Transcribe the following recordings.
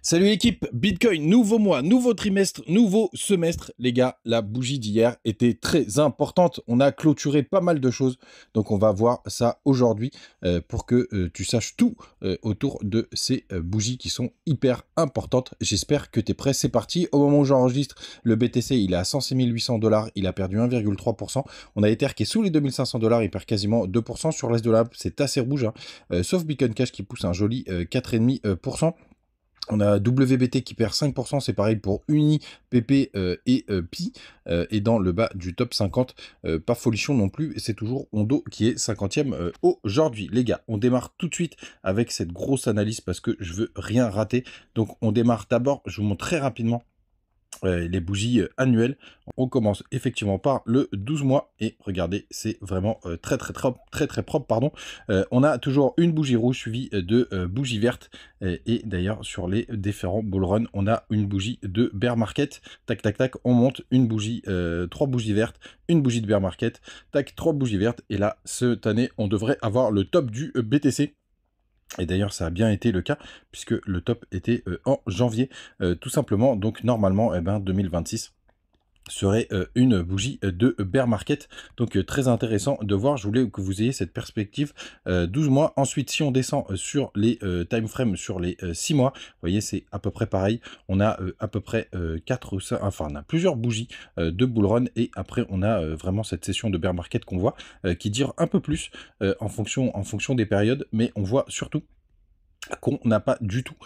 Salut l'équipe, Bitcoin, nouveau mois, nouveau trimestre, nouveau semestre. Les gars, la bougie d'hier était très importante. On a clôturé pas mal de choses. Donc on va voir ça aujourd'hui pour que tu saches tout autour de ces bougies qui sont hyper importantes. J'espère que tu es prêt. C'est parti. Au moment où j'enregistre, le BTC, il est à 106 800 $. Il a perdu 1,3%. On a Ether qui est sous les 2500 $. Il perd quasiment 2%. Sur l'est de la c'est assez rouge, hein. Sauf Bitcoin Cash qui pousse un joli 4,5%. On a WBT qui perd 5%, c'est pareil pour Uni, PP et Pi. Et dans le bas du top 50, pas folichon non plus, c'est toujours Ondo qui est 50e aujourd'hui. Les gars, on démarre tout de suite avec cette grosse analyse parce que je veux rien rater. Donc on démarre d'abord, je vous montre très rapidement les bougies annuelles. On commence effectivement par le 12 mois et regardez, c'est vraiment très propre, pardon. On a toujours une bougie rouge suivie de bougies vertes et d'ailleurs sur les différents bull run on a une bougie de bear market. Tac tac tac, on monte une bougie, 3 bougies vertes, une bougie de bear market, tac, 3 bougies vertes et là cette année on devrait avoir le top du BTC. Et d'ailleurs, ça a bien été le cas, puisque le top était en janvier, tout simplement. Donc, normalement, 2026 serait une bougie de bear market. Donc, très intéressant de voir. Je voulais que vous ayez cette perspective 12 mois. Ensuite, si on descend sur les time frames, sur les 6 mois, vous voyez, c'est à peu près pareil. On a à peu près 4 ou 5, enfin, on a plusieurs bougies de bull run. Et après, on a vraiment cette session de bear market qu'on voit, qui dure un peu plus en fonction des périodes. Mais on voit surtout qu'on n'a pas du tout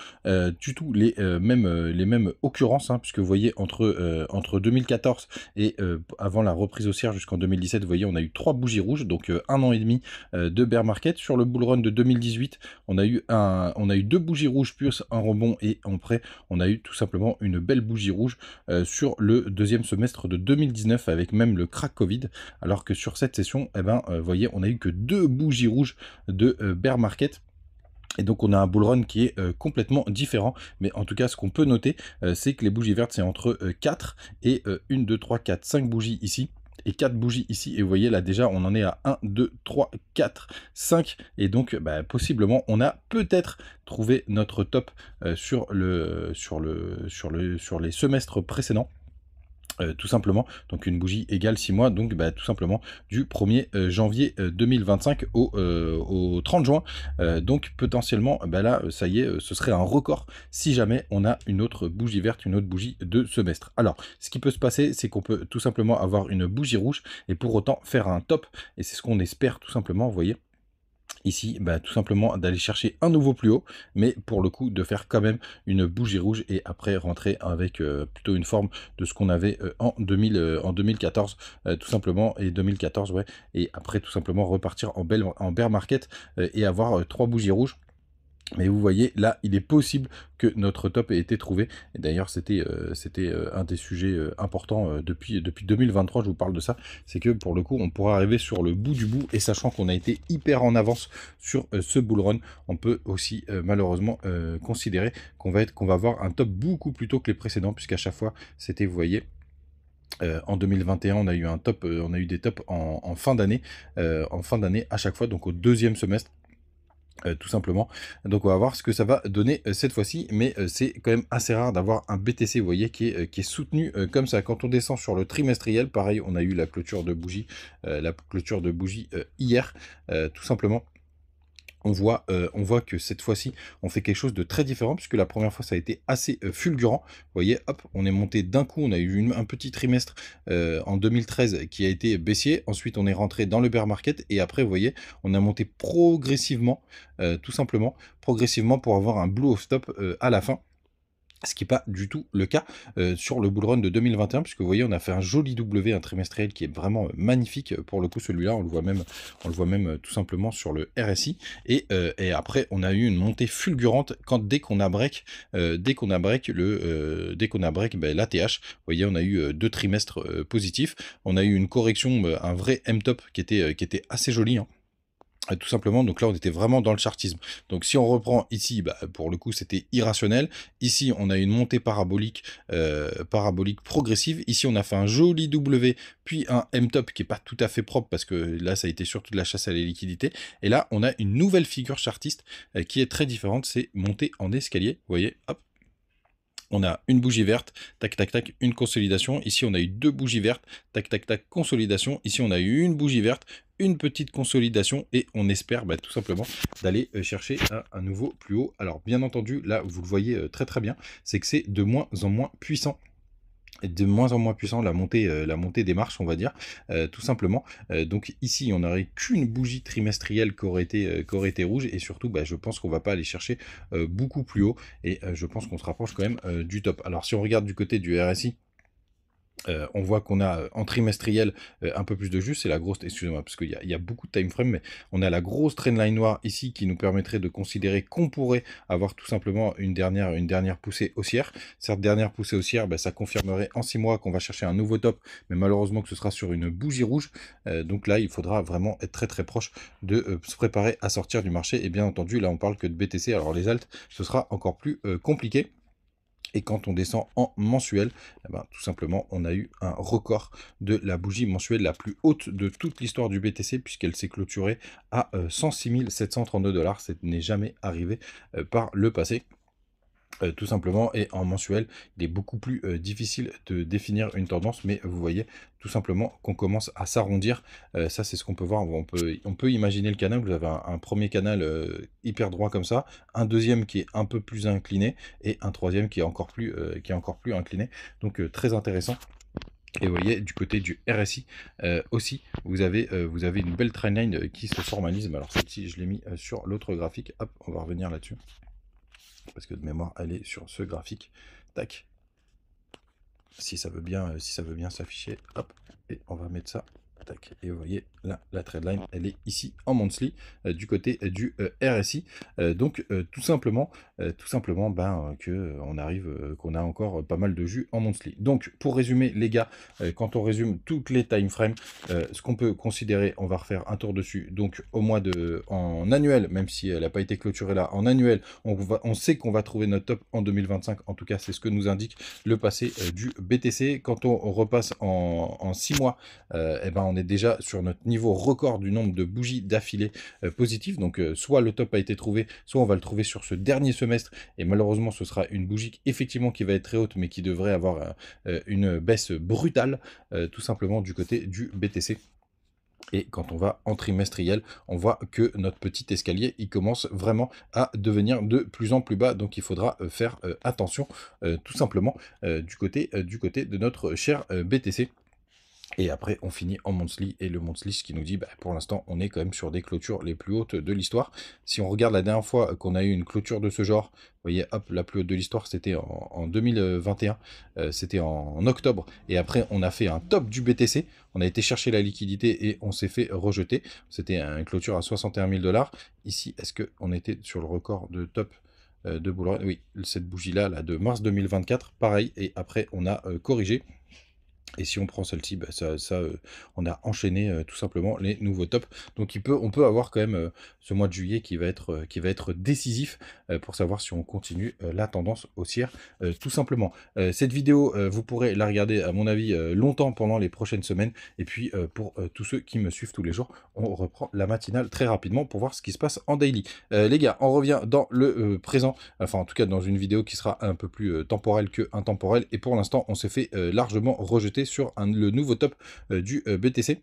les mêmes occurrences, hein, puisque vous voyez entre 2014 et avant la reprise haussière jusqu'en 2017, vous voyez, on a eu 3 bougies rouges, donc 1 an et demi de bear market. Sur le bull run de 2018, on a eu 2 bougies rouges plus un rebond, et après on a eu tout simplement une belle bougie rouge sur le deuxième semestre de 2019 avec même le crack Covid, alors que sur cette session, vous voyez, on a eu que 2 bougies rouges de bear market. Et donc on a un bull run qui est complètement différent, mais en tout cas ce qu'on peut noter, c'est que les bougies vertes c'est entre 4 et 1, 2, 3, 4, 5 bougies ici, et 4 bougies ici, et vous voyez là déjà on en est à 1, 2, 3, 4, 5, et donc possiblement on a peut-être trouvé notre top sur les semestres précédents. Tout simplement, donc une bougie égale 6 mois, donc tout simplement du 1er janvier 2025 au 30 juin, donc potentiellement là ça y est, ce serait un record si jamais on a une autre bougie verte, une autre bougie de semestre. Alors ce qui peut se passer, c'est qu'on peut tout simplement avoir une bougie rouge et pour autant faire un top, et c'est ce qu'on espère tout simplement, vous voyez ici, tout simplement d'aller chercher un nouveau plus haut, mais pour le coup de faire quand même une bougie rouge et après rentrer avec plutôt une forme de ce qu'on avait en 2014 tout simplement, et 2014 ouais, et après tout simplement repartir en bear market et avoir 3 bougies rouges. Mais vous voyez, là, il est possible que notre top ait été trouvé. Et d'ailleurs, c'était un des sujets importants depuis 2023, je vous parle de ça. C'est que pour le coup, on pourra arriver sur le bout du bout. Et sachant qu'on a été hyper en avance sur ce bull run, on peut aussi malheureusement considérer qu'on va avoir un top beaucoup plus tôt que les précédents. Puisqu'à chaque fois, c'était, vous voyez... en 2021, on a eu un top, on a eu des tops en fin d'année à chaque fois, donc au deuxième semestre. Tout simplement. Donc on va voir ce que ça va donner cette fois-ci, mais c'est quand même assez rare d'avoir un BTC, vous voyez, qui est soutenu comme ça. Quand on descend sur le trimestriel, pareil, on a eu la clôture de bougie, hier, tout simplement. On voit que cette fois-ci, on fait quelque chose de très différent, puisque la première fois, ça a été assez fulgurant. Vous voyez, hop, on est monté d'un coup, on a eu un petit trimestre en 2013 qui a été baissier. Ensuite, on est rentré dans le bear market, et après, vous voyez, on a monté progressivement, tout simplement, progressivement pour avoir un blue of stop à la fin. Ce qui n'est pas du tout le cas sur le bull run de 2021, puisque vous voyez, on a fait un joli W, un trimestriel qui est vraiment magnifique. Pour le coup, celui-là, on le voit même tout simplement sur le RSI. Et après, on a eu une montée fulgurante dès qu'on a break l'ATH. Vous voyez, on a eu 2 trimestres positifs. On a eu une correction, un vrai M-top qui était assez joli, hein. Tout simplement, donc là on était vraiment dans le chartisme. Donc si on reprend ici, pour le coup c'était irrationnel. Ici on a une montée parabolique progressive. Ici on a fait un joli W, puis un M-top qui est pas tout à fait propre, parce que là ça a été surtout de la chasse à la liquidité. Et là on a une nouvelle figure chartiste qui est très différente, c'est monter en escalier. Vous voyez, hop, On a une bougie verte, tac, tac, tac, une consolidation. Ici, on a eu 2 bougies vertes, tac, tac, tac, consolidation. Ici, on a eu une bougie verte, une petite consolidation et on espère tout simplement d'aller chercher un nouveau plus haut. Alors, bien entendu, là, vous le voyez très, très bien, c'est que c'est de moins en moins puissant. De moins en moins puissant la montée des marches, on va dire, tout simplement. Donc ici, on n'aurait qu'une bougie trimestrielle qui aurait été rouge, et surtout, je pense qu'on va pas aller chercher beaucoup plus haut, et je pense qu'on se rapproche quand même du top. Alors si on regarde du côté du RSI, on voit qu'on a en trimestriel un peu plus de jus, c'est la grosse, excusez-moi, parce qu'il y a beaucoup de time frame, mais on a la grosse trendline noire ici qui nous permettrait de considérer qu'on pourrait avoir tout simplement une dernière poussée haussière. Cette dernière poussée haussière, ça confirmerait en 6 mois qu'on va chercher un nouveau top, mais malheureusement que ce sera sur une bougie rouge. Donc là, il faudra vraiment être très très proche de se préparer à sortir du marché. Et bien entendu, là on parle que de BTC, alors les alts, ce sera encore plus compliqué. Et quand on descend en mensuel, tout simplement, on a eu un record de la bougie mensuelle la plus haute de toute l'histoire du BTC, puisqu'elle s'est clôturée à 106 732 $. Ce n'est jamais arrivé par le passé. Tout simplement, et en mensuel, il est beaucoup plus difficile de définir une tendance, mais vous voyez tout simplement qu'on commence à s'arrondir. Ça, c'est ce qu'on peut voir. On peut imaginer le canal. Vous avez un premier canal hyper droit comme ça, un deuxième qui est un peu plus incliné, et un troisième qui est encore plus incliné. Donc très intéressant. Et vous voyez, du côté du RSI aussi, vous avez une belle trendline qui se formalise. Mais alors celle-ci, je l'ai mis sur l'autre graphique. Hop, on va revenir là-dessus, parce que de mémoire, elle est sur ce graphique. Tac. Si ça veut bien s'afficher. Hop. Et on va mettre ça. Tac. Et vous voyez, là, la trendline, elle est ici en monthly, du côté du RSI. Donc, tout simplement, qu'on arrive, qu'on a encore pas mal de jus en monthly. Donc, pour résumer, les gars, quand on résume toutes les time frames, ce qu'on peut considérer, on va refaire un tour dessus. Donc, en annuel, même si elle n'a pas été clôturée là, en annuel, on sait qu'on va trouver notre top en 2025. En tout cas, c'est ce que nous indique le passé du BTC. Quand on repasse en 6 mois, on est déjà sur notre niveau record du nombre de bougies d'affilée positives. Donc soit le top a été trouvé, soit on va le trouver sur ce dernier semestre, et malheureusement ce sera une bougie effectivement qui va être très haute, mais qui devrait avoir une baisse brutale tout simplement du côté du BTC. Et quand on va en trimestriel, on voit que notre petit escalier, il commence vraiment à devenir de plus en plus bas. Donc il faudra faire attention tout simplement du côté de notre cher BTC. Et après, on finit en monthly, et le monthly, ce qui nous dit, pour l'instant, on est quand même sur des clôtures les plus hautes de l'histoire. Si on regarde la dernière fois qu'on a eu une clôture de ce genre, vous voyez, hop, la plus haute de l'histoire, c'était en 2021, c'était en octobre, et après, on a fait un top du BTC, on a été chercher la liquidité, et on s'est fait rejeter. C'était une clôture à 61 000 $. Ici, est-ce qu'on était sur le record de top de Bullrun? Oui, cette bougie-là, là, de mars 2024, pareil, et après, on a corrigé. Et si on prend celle-ci, on a enchaîné tout simplement les nouveaux tops. Donc on peut avoir quand même ce mois de juillet qui va être décisif pour savoir si on continue la tendance haussière, tout simplement. Cette vidéo, vous pourrez la regarder à mon avis longtemps pendant les prochaines semaines. Et puis pour tous ceux qui me suivent tous les jours, on reprend la matinale très rapidement pour voir ce qui se passe en daily. Les gars, on revient dans le présent, enfin en tout cas dans une vidéo qui sera un peu plus temporelle que intemporelle. Et pour l'instant, on s'est fait largement rejeter sur le nouveau top du BTC.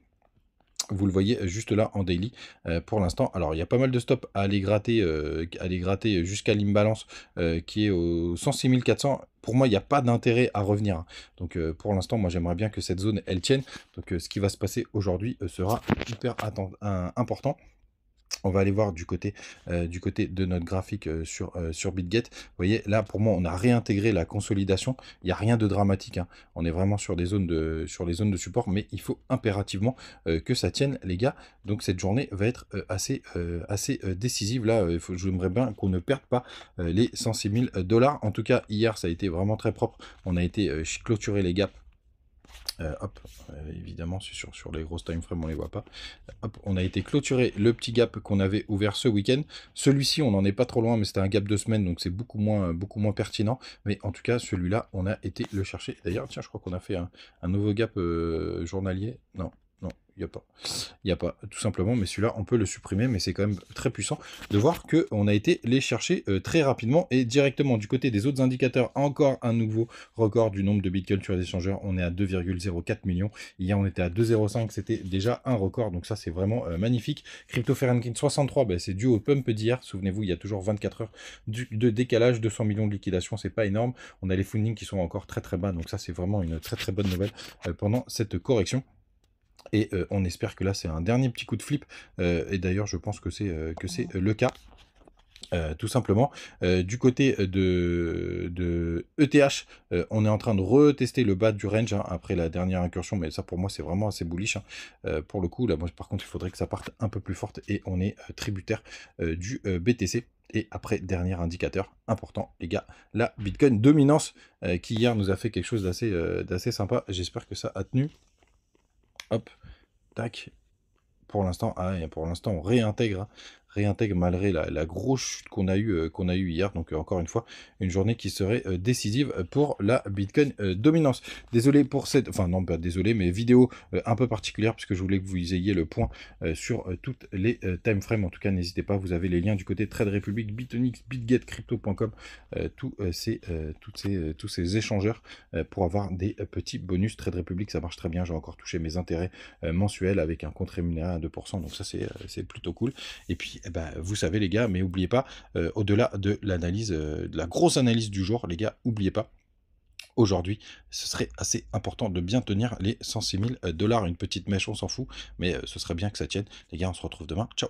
Vous le voyez juste là en daily pour l'instant. Alors il y a pas mal de stops à aller gratter jusqu'à l'imbalance qui est au 106 400. Pour moi, il n'y a pas d'intérêt à revenir. Donc pour l'instant, moi j'aimerais bien que cette zone elle tienne. Donc ce qui va se passer aujourd'hui sera hyper important. On va aller voir du côté de notre graphique sur BitGet. Vous voyez, là, pour moi, on a réintégré la consolidation. Il n'y a rien de dramatique, hein. On est vraiment sur les zones de support, mais il faut impérativement que ça tienne, les gars. Donc, cette journée va être assez décisive. Là, j'aimerais bien qu'on ne perde pas les 106 000 $. En tout cas, hier, ça a été vraiment très propre. On a été clôturer les gaps. Hop, évidemment, sur les grosses time frames, on les voit pas. Hop, on a été clôturé le petit gap qu'on avait ouvert ce week-end. Celui-ci, on n'en est pas trop loin, mais c'était un gap de semaine, donc c'est beaucoup moins pertinent. Mais en tout cas, celui-là, on a été le chercher. D'ailleurs, tiens, je crois qu'on a fait un nouveau gap journalier. Non, il n'y a pas. Il n'y a pas, tout simplement, mais celui-là, on peut le supprimer, mais c'est quand même très puissant de voir qu'on a été les chercher très rapidement et directement. Du côté des autres indicateurs, encore un nouveau record du nombre de bitcoins sur les échangeurs. On est à 2,04 millions. Hier, on était à 2,05, c'était déjà un record, donc ça, c'est vraiment magnifique. Crypto Fahrenheit 63, ben, c'est dû au pump d'hier. Souvenez-vous, il y a toujours 24 heures de décalage, 200 millions de liquidation, c'est pas énorme. On a les fundings qui sont encore très très bas, donc ça, c'est vraiment une très très bonne nouvelle pendant cette correction. Et on espère que là, c'est un dernier petit coup de flip. Et d'ailleurs, je pense que c'est le cas. Tout simplement. Du côté de ETH, on est en train de retester le bas du range hein, après la dernière incursion, mais ça pour moi c'est vraiment assez bullish. Hein. Pour le coup, là, moi, par contre, il faudrait que ça parte un peu plus forte et on est tributaire du BTC. Et après, dernier indicateur important, les gars, la Bitcoin dominance qui hier nous a fait quelque chose d'assez sympa. J'espère que ça a tenu. Hop, tac. Pour l'instant, on réintègre, hein, malgré la grosse chute qu'on a eu hier. Donc encore une fois, une journée qui serait décisive pour la Bitcoin dominance. Désolé pour cette, enfin non pas désolé, mais vidéo un peu particulière puisque je voulais que vous ayez le point sur toutes les time frames. En tout cas, n'hésitez pas, vous avez les liens du côté Trade Republic, Bitonix, Bitget, Crypto.com, tous ces échangeurs pour avoir des petits bonus. Trade Republic, ça marche très bien. J'ai encore touché mes intérêts mensuels avec un compte rémunéré à 2%, donc ça c'est plutôt cool. Et puis eh ben, vous savez les gars, mais n'oubliez pas, au-delà de l'analyse, de la grosse analyse du jour, les gars, n'oubliez pas, aujourd'hui, ce serait assez important de bien tenir les 106 000 $. Une petite mèche, on s'en fout, mais ce serait bien que ça tienne. Les gars, on se retrouve demain. Ciao.